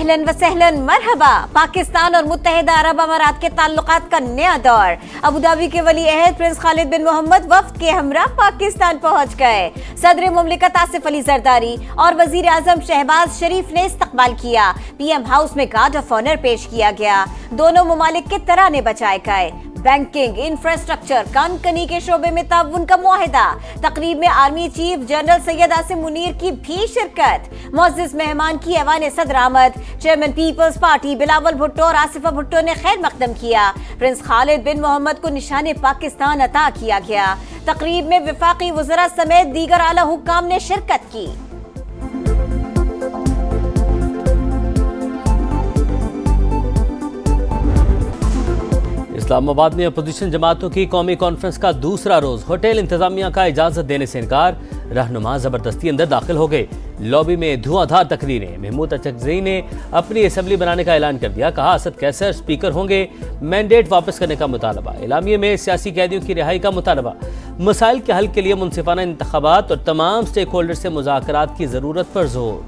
अहलन व सहलन मरहबा। पाकिस्तान और मुत्तहिदा अरब अमारात के ताल्लुकात का नया दौर। अबू धाबी के वली अहद प्रिंस खालिद बिन मोहम्मद वफ्द के हमरा पाकिस्तान पहुंच गए। सदर मुमलिकत आसिफ अली जरदारी और वजीर आजम शहबाज शरीफ ने इस्तकबाल किया। पीएम हाउस में गार्ड ऑफ ऑनर पेश किया गया। दोनों मुमालिक के तराने बजाए गए। बैंकिंग, इंफ्रास्ट्रक्चर, कनकनी के शोबे में ताउन का मुआहिदा। तकरीब में army chief general Syed Asim Munir की भी शिरकत। मुअज़्ज़िज़ मेहमान की ऐवान सदर आमद। चेयरमैन पीपल्स पार्टी बिलावल भुट्टो और आसिफा भुट्टो ने खैर मकदम किया। प्रिंस खालिद बिन मोहम्मद को निशाने पाकिस्तान अता किया गया। तकरीब में वफाकी वज़रा समेत दीगर आला हुक्काम ने शिरकत की। इस्लामाबाद में अपोजिशन जमातों की कौमी कॉन्फ्रेंस का दूसरा रोज। होटल इंतजामिया का इजाजत देने से इनकार। रहनुमा जबरदस्ती अंदर दाखिल हो गए। लॉबी में धुआंधार तकरीरें। महमूद अचकज़ई ने अपनी असेंबली बनाने का ऐलान कर दिया। कहा असद कैसर स्पीकर होंगे। मैंडेट वापस करने का मुतालबा। एलामिये में सियासी कैदियों की रिहाई का मुतालबा। मसाइल के हल के लिए मुनसिफाना इंतखाबात और तमाम स्टेक होल्डर से मुज़ाकरात की जरूरत पर जोर।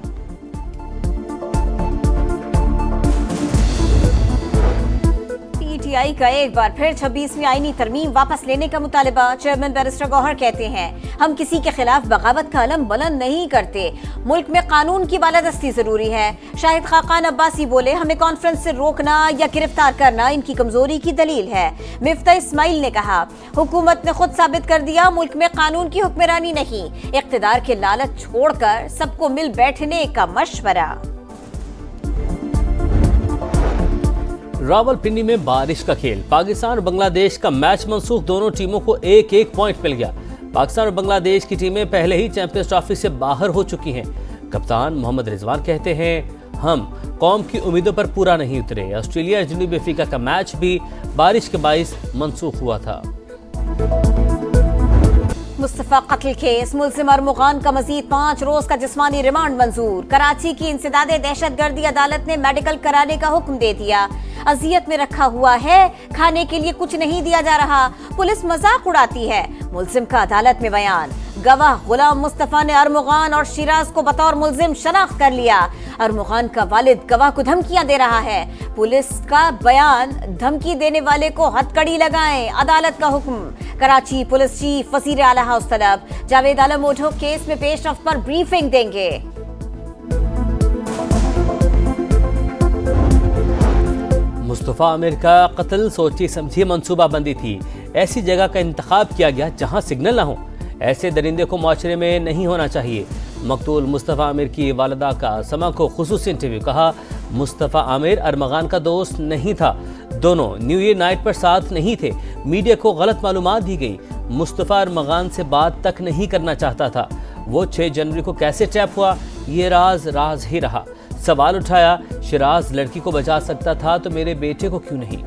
पीटीआई का एक बार फिर 26वीं आईनी तरमीम वापस लेने का मुतालबा। चेयरमैन बैरिस्टर गौहर कहते हैं हम किसी के खिलाफ बगावत का अलम बुलंद नहीं करते। मुल्क में कानून की बालादस्ती जरूरी है। शाहिद खाकान अब्बासी बोले हमें कॉन्फ्रेंस से रोकना या गिरफ्तार करना इनकी कमजोरी की दलील है। मिफ्ता इस्माइल ने कहा हुकूमत ने खुद साबित कर दिया मुल्क में कानून की हुक्मरानी नहीं। इख्तिदार के लालच छोड़कर सबको मिल बैठने का मशवरा। रावलपिंडी में बारिश का खेल। पाकिस्तान और बांग्लादेश का मैच मनसूख। दोनों टीमों को एक एक पॉइंट मिल गया। पाकिस्तान और बांग्लादेश की टीमें पहले ही चैंपियंस ट्रॉफी से बाहर हो चुकी हैं। कप्तान मोहम्मद रिजवान कहते हैं हम कौम की उम्मीदों पर पूरा नहीं उतरे। ऑस्ट्रेलिया जनूबी अफ्रीका का मैच भी बारिश के बाइस मनसूख हुआ था। मुस्तफा कत्ल केस। मुल्जिम अरमुगान का मजीद 5 रोज का जिस्मानी रिमांड मंजूर। कराची की इंसदादे दहशतगर्दी अदालत ने मेडिकल कराने का हुक्म दे दिया। अजियत में रखा हुआ है, खाने के लिए कुछ नहीं दिया जा रहा। पुलिस मजाक उड़ाती है। मुल्जिम का अदालत में बयान। गवाह गुलाम मुस्तफा ने अरमुगान और शिराज को बतौर मुल्जिम शनाख्त कर लिया। अरमुगान का वालिद गवाह को धमकियां दे रहा है। पुलिस का बयान धमकी देने वाले को हथकड़ी लगाएं। अदालत का हुक्म। कराची पुलिस चीफ वजीर आला हाउस तलब। जावेद आलम ओढ़ो केस में पेश रफ्त पर ब्रीफिंग देंगे। मुस्तफा आमिर का कत्ल सोची समझी मंसूबाबंदी थी। ऐसी जगह का इंतखाब किया गया जहां सिग्नल ना हो। ऐसे दरिंदे को माशरे में नहीं होना चाहिए। मकतूल मुस्तफा आमिर की वालिदा का समा को खुसूसी इंटरव्यू। कहा मुस्तफा आमिर अरमगान का दोस्त नहीं था। दोनों न्यू ईयर नाइट पर साथ नहीं थे। मीडिया को गलत मालूमात दी गई। मुस्तफा अरमगान से बात तक नहीं करना चाहता था। वो 6 जनवरी को कैसे ट्रैप हुआ ये राज ही रहा। सवाल उठाया शिराज लड़की को बचा सकता था तो मेरे बेटे को क्यों नहीं।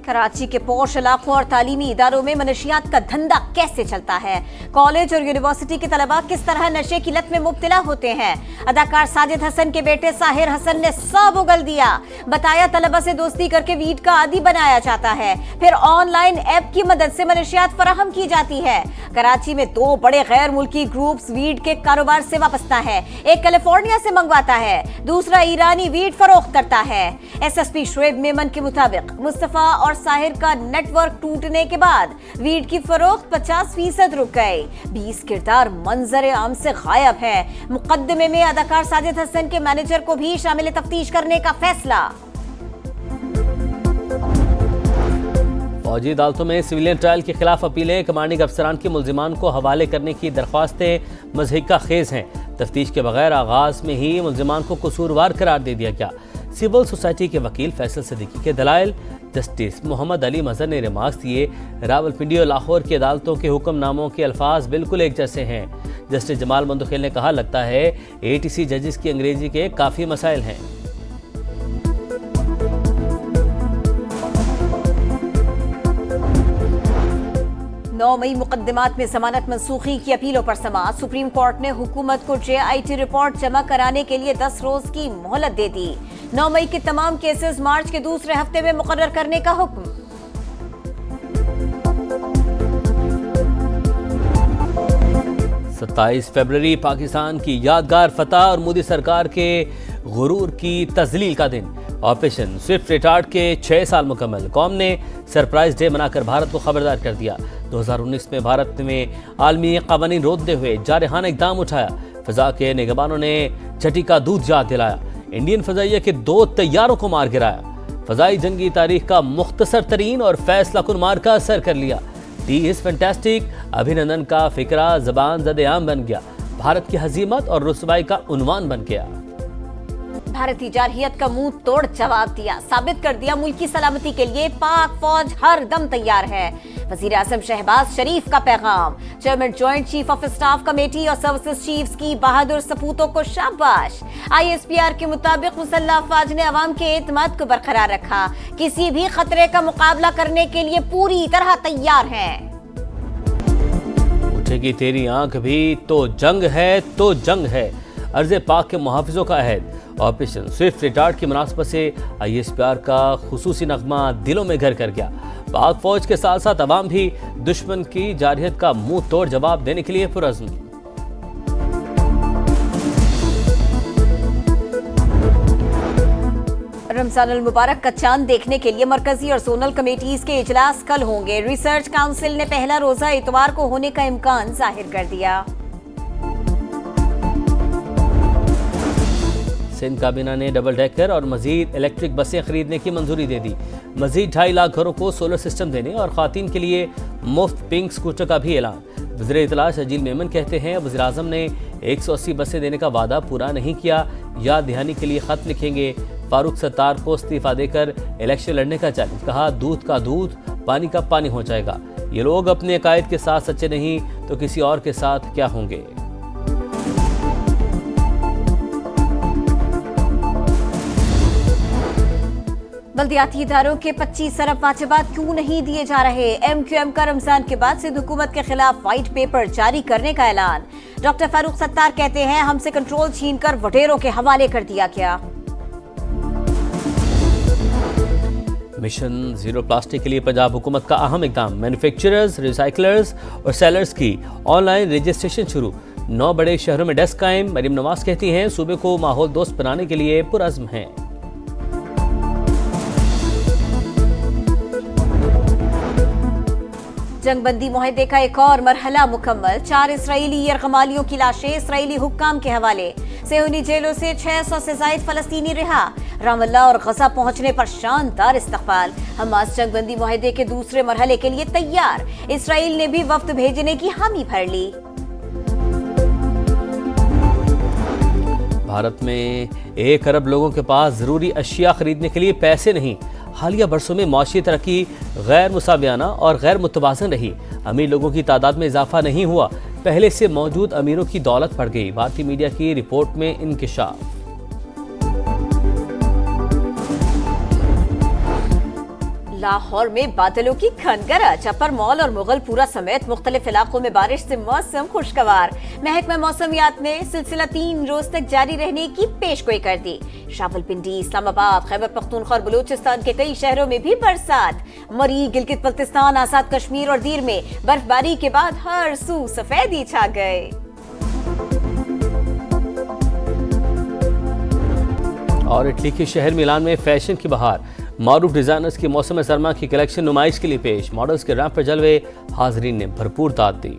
कराची के पौश इलाकों और तालीमी इदारों में मनशियात का धंधा कैसे चलता है। कॉलेज और यूनिवर्सिटी के तलबा किस तरह नशे की लत में मुब्तला होते हैं। अदाकार साजिद हसन के बेटे साहिर हसन ने सब उगल दिया। बताया तलबा से दोस्ती करके वीड का आदी बनाया जाता है। फिर ऑनलाइन ऐप की मदद से मनशियात फराहम की जाती है। कराची में 2 बड़े गैर मुल्की ग्रुप्स वीड के कारोबार से वाबस्ता है। एक कैलिफोर्निया से मंगवाता है, दूसरा ईरानी वीड फरोख्त करता है। SSP शुएब मेमन के मुताबिक मुस्तफा और साहिर का नेटवर्क टूटने के बाद वीड की फरोख्त 50% रुक गई। 20 किरदार मंजर आम से गायब है। मुकदमे में अदाकार साजिद हसन के मैनेजर को भी शामिल तफ्तीश करने का फैसला। फौजी अदालतों में सिविलियन ट्रायल के खिलाफ अपीलें। कमांडिंग अफसरान के मुल्जिमान को हवाले करने की दरख्वास्तें मज़हिका खेज हैं। तफ्तीश के बगैर आगाज में ही मुल्जिमान को कसूरवार करार दे दिया गया। सिविल सोसाइटी के वकील फैसल सिद्दीकी के दलाइल। जस्टिस मोहम्मद अली मजहर ने रिमार्क्स दिए रावलपिंडी और लाहौर की अदालतों के हुक्मनामों के अल्फाज बिल्कुल एक जैसे हैं। जस्टिस जमाल मंदुखेल ने कहा लगता है ATC जजेस की अंग्रेजी के काफ़ी मसाइल हैं। 9 मई मुकदमात में जमानत मनसूखी की अपीलों पर समाअत। सुप्रीम कोर्ट ने हुकूमत को JIT रिपोर्ट जमा कराने के लिए 10 रोज की मोहलत दे दी। 9 मई के तमाम केसेस मार्च के दूसरे हफ्ते में मुकर्रर करने का हुक्म। 27 फरवरी पाकिस्तान की यादगार फतह और मोदी सरकार के गुरूर की तजलील का दिन। ऑपरेशन स्विफ्ट रिटार्ड के 6 साल मुकम्मल। कौम ने सरप्राइज डे मनाकर भारत को खबरदार कर दिया। 2019 में भारत में आलमी कवानीन रोकते हुए जारहाना इकदाम उठाया। फिजा के निगहबानों ने छठी का दूध याद दिलाया। इंडियन फजाइया के 2 तैयारों को मार गिराया। फजाई जंगी तारीख का मुख्तसर तरीन और फैसला कुन मार्का सर कर लिया। टी इज फैंटास्टिक अभिनंदन का फिक्रा जबान ज़द-ए-आम बन गया। भारत की हजीमत और रुसवाई का उन्वान बन गया। भारतीय जारहियत का मुंह तोड़ जवाब दिया, साबित कर दिया मुल्क की सलामती के लिए पाक फौज हर दम तैयार है। वजीर आजम शहबाज शरीफ का पैगाम। Chairman joint chief of staff committee और सर्विसेज चीफ्स की बहादुर सपूतों को शाबाश। ISPR के मुताबिक मुसल्लह अफवाज ने अवाम के एतमाद को बरकरार रखा। किसी भी खतरे का मुकाबला करने के लिए पूरी तरह तैयार हैं। उठेगी तेरी आंख भी तो जंग है, तो जंग है। अर्ज़ पाक के मुहाफिजों का अहद। ऑपरेशन स्विफ्ट रिटार्ड की मुनासबत से ISPR का खुसूसी नगमा दिलों में घर कर गया। पाक फौज के साथ साथ अवाम भी दुश्मन की जारहियत का मुंह तोड़ जवाब देने के लिए पुरअज़्म। रमजान अल मुबारक का चांद देखने के लिए मरकजी और जोनल कमेटीज के इजलास कल होंगे। रिसर्च काउंसिल ने पहला रोजा इतवार को होने का इम्कान जाहिर कर दिया। सिंध काबीना ने डबल डेकर और मजीद इलेक्ट्रिक बसें खरीदने की मंजूरी दे दी। मजीद 2.5 लाख घरों को सोलर सिस्टम देने और खातन के लिए मुफ्त पिंक स्कूटर का भी ऐलान। वज़ीर इत्तला शजील मेमन कहते हैं वज़ीर आज़म ने 180 बसें देने का वादा पूरा नहीं किया। याद दहानी के लिए खत लिखेंगे। फारूक सत्तार को इस्तीफा देकर इलेक्शन लड़ने का चैलेंज। कहा दूध का दूध पानी का पानी हो जाएगा। ये लोग अपने अकायद के साथ सच्चे नहीं तो किसी और के साथ क्या होंगे। बल्दियाती इदारों के 25 अरब वाजिबात क्यों नहीं दिए जा रहे। MQM का रमजान के बाद सिंध हुकूमत के खिलाफ व्हाइट पेपर जारी करने का ऐलान। डॉक्टर फारूक सत्तार कहते हैं हमसे कंट्रोल छीनकर वडेरों के हवाले कर दिया गया। मिशन जीरो प्लास्टिक के लिए पंजाब हुकूमत का अहम इकदाम। मैन्युफैक्चरर्स, रिसाइकलर्स और सेलर्स की ऑनलाइन रजिस्ट्रेशन शुरू। 9 बड़े शहरों में डेस्क कायम। मरीम नवाज कहती हैं सूबे को माहौल दोस्त बनाने के लिए पुरअज़्म हैं। जंगबंदी मुआहदे का एक और मरहला मुकम्मल। 4 इसराइली यरगमालियों की लाशें इसराइली हुक्काम के हवाले। सेहूनी जेलों से 600 से जायद फलस्तीनी रिहा। रामल्ला और गजा पहुंचने पर शानदार इस्तकबाल। हमास जंगबंदी मुआहदे के दूसरे मरहले के लिए तैयार। इसराइल ने भी वफ्द भेजने की हामी भर ली। भारत में 1 अरब लोगों के पास जरूरी अशिया खरीदने के लिए पैसे नहीं। हालिया बरसों में माशी तरक्की गैर मुसावियाना और गैर मुतवाज़न रही। अमीर लोगों की तादाद में इजाफा नहीं हुआ। पहले से मौजूद अमीरों की दौलत बढ़ गई। भारतीय मीडिया की रिपोर्ट में इंकिशाफ। लाहौर में बादलों की खनगरज। अपर मॉल और मुगलपुरा समेत मुख्तलिफ इलाकों में बारिश से मौसम खुशगवार। महकमा मौसमियात ने सिलसिला 3 रोज तक जारी रहने की पेशगोई कर दी। रावलपिंडी, इस्लामाबाद, खैबर पख्तूनख्वा और बलूचिस्तान के कई शहरों में भी बरसात। मरी, गिलगित बल्तिस्तान, आजाद कश्मीर और दीर में बर्फबारी के बाद हर सू सफेदी छा गए। और इटली के शहर मिलान में फैशन की बहार। मारूफ डिजाइनर्स की मौसम सरमा की कलेक्शन नुमाइश के लिए पेश। मॉडल्स के रैंप पर जलवे। हाजरीन ने भरपूर दाद दी।